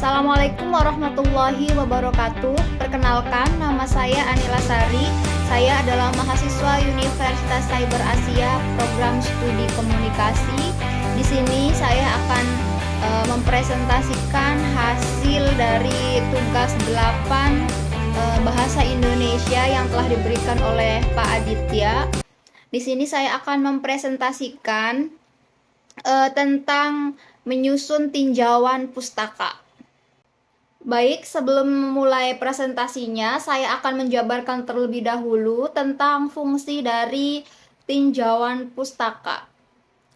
Assalamualaikum warahmatullahi wabarakatuh. Perkenalkan, nama saya Anila Sari. Saya adalah mahasiswa Universitas Cyber Asia, program studi komunikasi. Di sini saya akan mempresentasikan hasil dari tugas 8 bahasa Indonesia yang telah diberikan oleh Pak Aditya. Di sini saya akan mempresentasikan tentang menyusun tinjauan pustaka. Baik, sebelum mulai presentasinya, saya akan menjabarkan terlebih dahulu tentang fungsi dari tinjauan pustaka.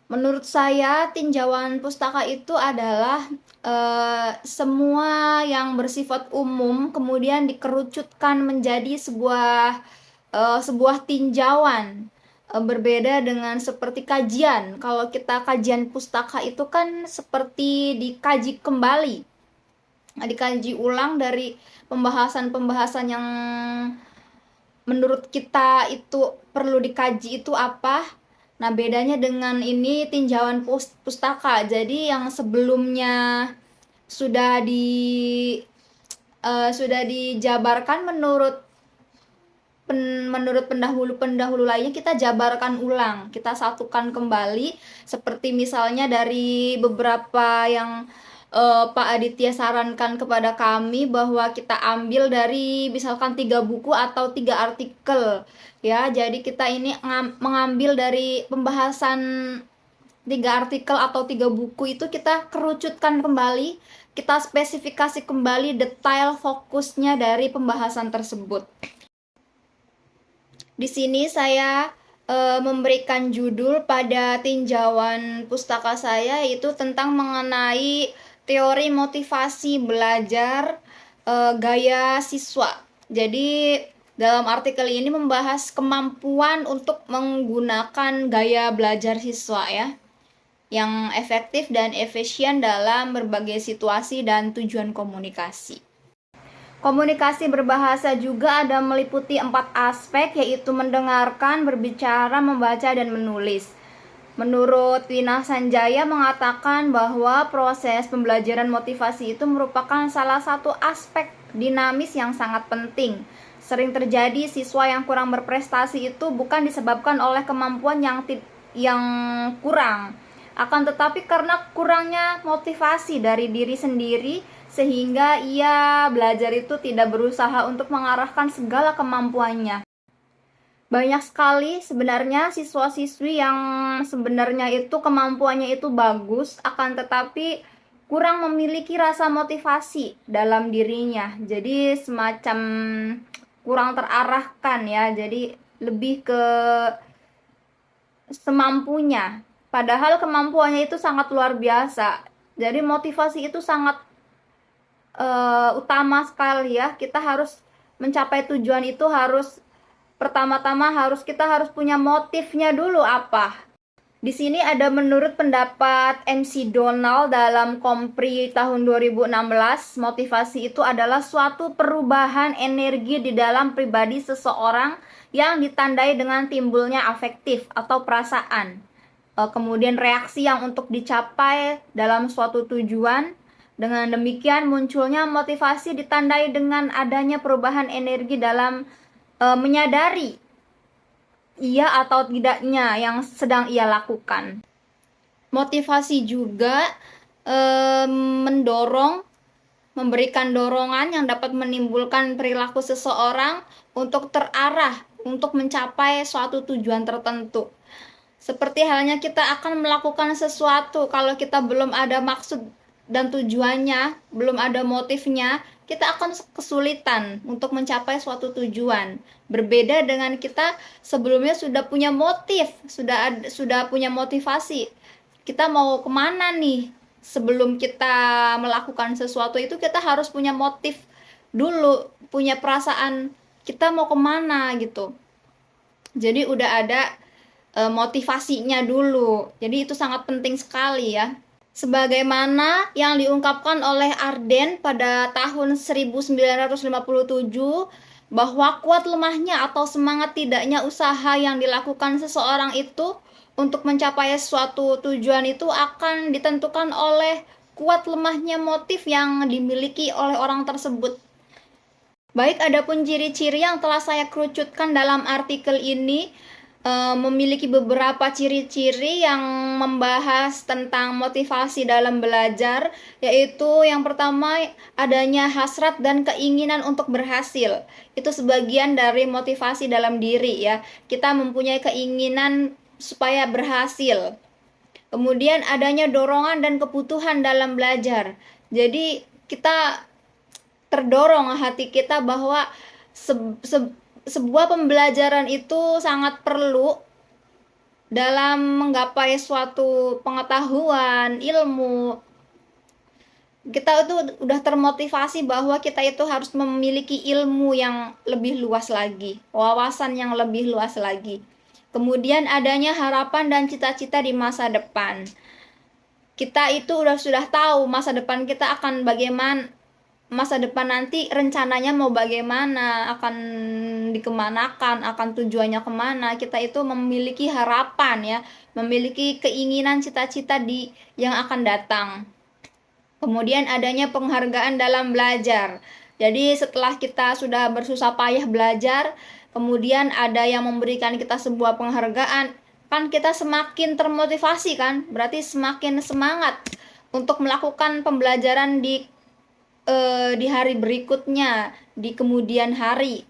Menurut saya, tinjauan pustaka itu adalah semua yang bersifat umum kemudian dikerucutkan menjadi sebuah tinjauan. Berbeda dengan seperti kajian. Kalau kita kajian pustaka itu kan seperti dikaji kembali, dikaji ulang dari pembahasan-pembahasan yang menurut kita itu perlu dikaji itu apa. Nah, bedanya dengan ini tinjauan pustaka. Jadi yang sebelumnya sudah dijabarkan menurut pendahulu lainnya, kita jabarkan ulang, kita satukan kembali, seperti misalnya dari beberapa yang Pak Aditya sarankan kepada kami bahwa kita ambil dari misalkan 3 buku atau 3 artikel ya. Jadi kita ini mengambil dari pembahasan 3 artikel atau 3 buku itu, kita kerucutkan kembali, kita spesifikasi kembali detail fokusnya dari pembahasan tersebut. Di sini saya memberikan judul pada tinjauan pustaka saya, yaitu tentang mengenai teori motivasi belajar gaya siswa. Jadi dalam artikel ini membahas kemampuan untuk menggunakan gaya belajar siswa ya, yang efektif dan efisien dalam berbagai situasi dan tujuan komunikasi. Komunikasi berbahasa juga ada meliputi 4 aspek, yaitu mendengarkan, berbicara, membaca, dan menulis. Menurut Wina Sanjaya mengatakan bahwa proses pembelajaran motivasi itu merupakan salah satu aspek dinamis yang sangat penting. Sering terjadi siswa yang kurang berprestasi itu bukan disebabkan oleh kemampuan yang kurang, akan tetapi karena kurangnya motivasi dari diri sendiri, sehingga ia belajar itu tidak berusaha untuk mengarahkan segala kemampuannya. Banyak sekali sebenarnya siswa-siswi yang sebenarnya itu kemampuannya itu bagus, akan tetapi kurang memiliki rasa motivasi dalam dirinya. Jadi semacam kurang terarahkan ya, jadi lebih ke semampunya. Padahal kemampuannya itu sangat luar biasa. Jadi motivasi itu sangat utama sekali ya. Kita harus mencapai tujuan itu pertama-tama kita harus punya motifnya dulu apa. Di sini ada menurut pendapat MC Donald dalam Kompri tahun 2016, motivasi itu adalah suatu perubahan energi di dalam pribadi seseorang yang ditandai dengan timbulnya afektif atau perasaan. Kemudian reaksi yang untuk dicapai dalam suatu tujuan. Dengan demikian munculnya motivasi ditandai dengan adanya perubahan energi dalam menyadari iya atau tidaknya yang sedang ia lakukan. Motivasi juga memberikan dorongan yang dapat menimbulkan perilaku seseorang untuk terarah untuk mencapai suatu tujuan tertentu. Seperti halnya kita akan melakukan sesuatu, kalau kita belum ada maksud dan tujuannya, belum ada motifnya, kita akan kesulitan untuk mencapai suatu tujuan. Berbeda dengan kita sebelumnya sudah punya motif, sudah punya motivasi. Kita mau kemana nih? Sebelum kita melakukan sesuatu itu kita harus punya motif dulu, punya perasaan kita mau kemana gitu. Jadi udah ada motivasinya dulu. Jadi itu sangat penting sekali ya. Sebagaimana yang diungkapkan oleh Arden pada tahun 1957, bahwa kuat lemahnya atau semangat tidaknya usaha yang dilakukan seseorang itu untuk mencapai suatu tujuan itu akan ditentukan oleh kuat lemahnya motif yang dimiliki oleh orang tersebut. Baik, adapun ciri-ciri yang telah saya kerucutkan dalam artikel ini memiliki beberapa ciri-ciri yang membahas tentang motivasi dalam belajar, yaitu yang pertama adanya hasrat dan keinginan untuk berhasil. Itu sebagian dari motivasi dalam diri ya. Kita mempunyai keinginan supaya berhasil. Kemudian adanya dorongan dan kebutuhan dalam belajar. Jadi kita terdorong hati kita bahwa sebuah pembelajaran itu sangat perlu dalam menggapai suatu pengetahuan, ilmu. Kita itu udah termotivasi bahwa kita itu harus memiliki ilmu yang lebih luas lagi, wawasan yang lebih luas lagi. Kemudian adanya harapan dan cita-cita di masa depan. Kita itu sudah tahu masa depan kita akan bagaimana, masa depan nanti rencananya mau bagaimana, akan dikemanakan, akan tujuannya kemana. Kita itu memiliki harapan ya, memiliki keinginan cita-cita yang akan datang. Kemudian adanya penghargaan dalam belajar. Jadi setelah kita sudah bersusah payah belajar, kemudian ada yang memberikan kita sebuah penghargaan, kan kita semakin termotivasi kan, berarti semakin semangat untuk melakukan pembelajaran di hari berikutnya, di kemudian hari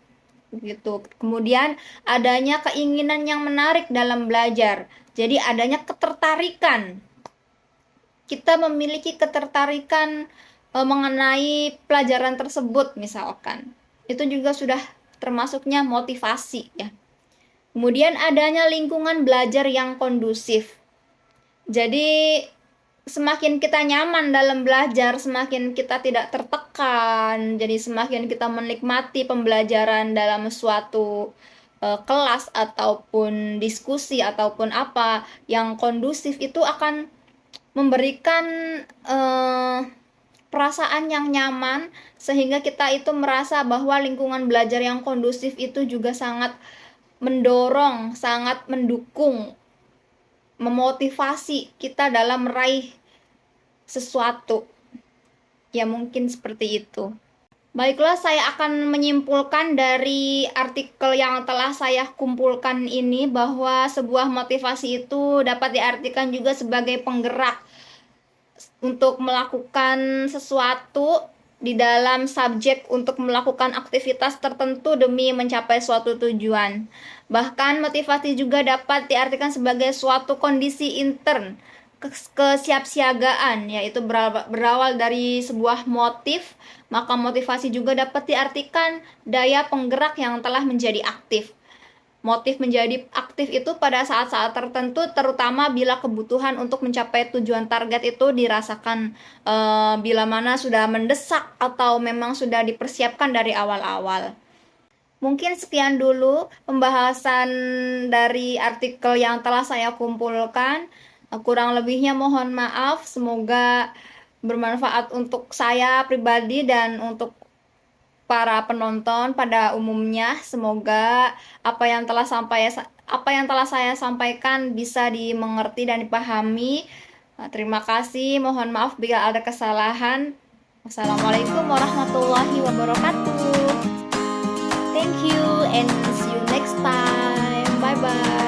gitu. Kemudian adanya keinginan yang menarik dalam belajar, jadi adanya ketertarikan, kita memiliki ketertarikan mengenai pelajaran tersebut misalkan, itu juga sudah termasuknya motivasi ya. Kemudian adanya lingkungan belajar yang kondusif, jadi semakin kita nyaman dalam belajar, semakin kita tidak tertekan, jadi semakin kita menikmati pembelajaran dalam suatu kelas ataupun diskusi ataupun apa yang kondusif, itu akan memberikan perasaan yang nyaman, sehingga kita itu merasa bahwa lingkungan belajar yang kondusif itu juga sangat mendorong, sangat mendukung, memotivasi kita dalam meraih sesuatu. Ya mungkin seperti itu. Baiklah, saya akan menyimpulkan dari artikel yang telah saya kumpulkan ini bahwa sebuah motivasi itu dapat diartikan juga sebagai penggerak untuk melakukan sesuatu di dalam subjek, untuk melakukan aktivitas tertentu demi mencapai suatu tujuan. Bahkan motivasi juga dapat diartikan sebagai suatu kondisi intern, kesiapsiagaan, yaitu berawal dari sebuah motif. Maka motivasi juga dapat diartikan daya penggerak yang telah menjadi aktif. Motif menjadi aktif itu pada saat-saat tertentu, terutama bila kebutuhan untuk mencapai tujuan target itu dirasakan bila mana sudah mendesak atau memang sudah dipersiapkan dari awal-awal. Mungkin sekian dulu pembahasan dari artikel yang telah saya kumpulkan. Kurang lebihnya mohon maaf, semoga bermanfaat untuk saya pribadi dan untuk para penonton pada umumnya. Semoga apa yang telah saya sampaikan bisa dimengerti dan dipahami. Terima kasih, mohon maaf bila ada kesalahan. Wassalamualaikum warahmatullahi wabarakatuh. Thank you and see you next time. Bye bye.